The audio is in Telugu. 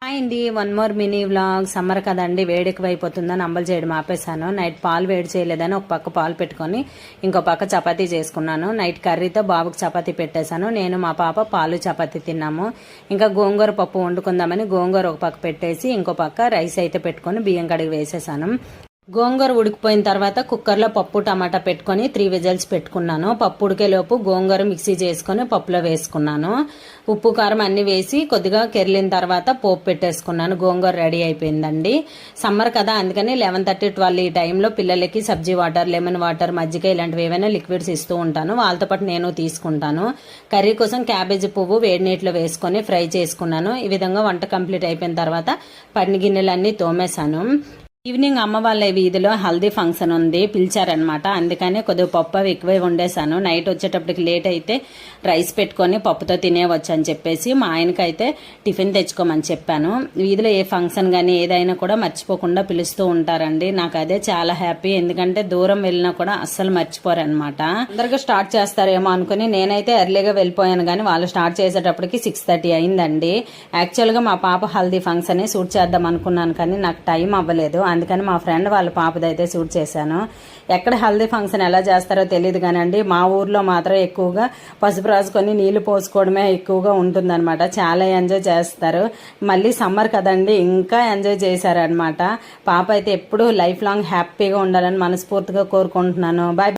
హాయ్ అండి, one more mini vlog. Summer కదండి, వేడి ఎక్కువైపోతుందని అంబలు చేయడం ఆపేసాను. నైట్ పాలు వేడి చేయలేదని ఒక పక్క పాలు పెట్టుకొని ఇంకో పక్క చపాతీ చేసుకున్నాను. నైట్ కర్రీతో బాబుకి చపాతీ పెట్టేశాను. నేను మా పాప పాలు చపాతీ తిన్నాము. ఇంకా గోంగూర పప్పు వండుకుందామని గోంగూర ఒక పక్క పెట్టేసి ఇంకో పక్క రైస్ అయితే పెట్టుకొని బియ్యం కడిగి వేసేసాను. గోంగూర ఉడికిపోయిన తర్వాత కుక్కర్లో పప్పు టమాటా పెట్టుకొని 3 విజిల్స్ పెట్టుకున్నాను. పప్పు ఉడికేలోపు గోంగూర మిక్సీ చేసుకొని పప్పులో వేసుకున్నాను. ఉప్పు కారం అన్ని వేసి కొద్దిగా కెరిలిన తర్వాత పోపు పెట్టేసుకున్నాను. గోంగూర రెడీ అయిపోయిందండి. సమ్మర్ కదా, అందుకని 11:30 12 ఈ టైంలో పిల్లలకి సబ్జీ వాటర్, లెమన్ వాటర్, మజ్జిగ ఇలాంటివి ఏవైనా లిక్విడ్స్ ఇస్తూ ఉంటాను. వాళ్ళతో పాటు నేను తీసుకుంటాను. కర్రీ కోసం క్యాబేజీ పువ్వు వేడి నీటిలో వేసుకొని ఫ్రై చేసుకున్నాను. ఈ విధంగా వంట కంప్లీట్ అయిపోయిన తర్వాత పన్ని గిన్నెలన్నీ తోమేశాను. ఈవినింగ్ అమ్మ వాళ్ళ వీధిలో హల్దీ ఫంక్షన్ ఉంది, పిలిచారనమాట. అందుకని కొద్దిగా పప్పు అవి ఎక్కువే వండేశాను. నైట్ వచ్చేటప్పటికి లేట్ అయితే రైస్ పెట్టుకొని పప్పుతో తినేవచ్చు అని చెప్పేసి మా ఆయనకైతే టిఫిన్ తెచ్చుకోమని చెప్పాను. వీధిలో ఏ ఫంక్షన్ కానీ ఏదైనా కూడా మర్చిపోకుండా పిలుస్తూ ఉంటారండి. నాకు అదే చాలా హ్యాపీ, ఎందుకంటే దూరం వెళ్ళినా కూడా అస్సలు మర్చిపోరనమాట. అందరికీ స్టార్ట్ చేస్తారేమో అనుకుని నేనైతే ఎర్లీగా వెళ్ళిపోయాను, కానీ వాళ్ళు స్టార్ట్ చేసేటప్పటికి 6:30 అయిందండి. యాక్చువల్గా మా పాప హల్దీ ఫంక్షన్ షూట్ చేద్దాం అనుకున్నాను, కానీ నాకు టైం అవ్వలేదు. అందుకని మా ఫ్రెండ్ వాళ్ళ పాపదైతే షూట్ చేశాను. ఎక్కడ హల్దీ ఫంక్షన్ ఎలా చేస్తారో తెలియదు కానండి, మా ఊర్లో మాత్రం ఎక్కువగా పసుపు రాసుకొని నీళ్లు పోసుకోవడమే ఎక్కువగా ఉంటుందన్నమాట. చాలా ఎంజాయ్ చేస్తారు. మళ్ళీ సమ్మర్ కదండి, ఇంకా ఎంజాయ్ చేశారనమాట. పాప అయితే ఎప్పుడు లైఫ్ లాంగ్ హ్యాపీగా ఉండాలని మనస్ఫూర్తిగా కోరుకుంటున్నాను. బాయ్.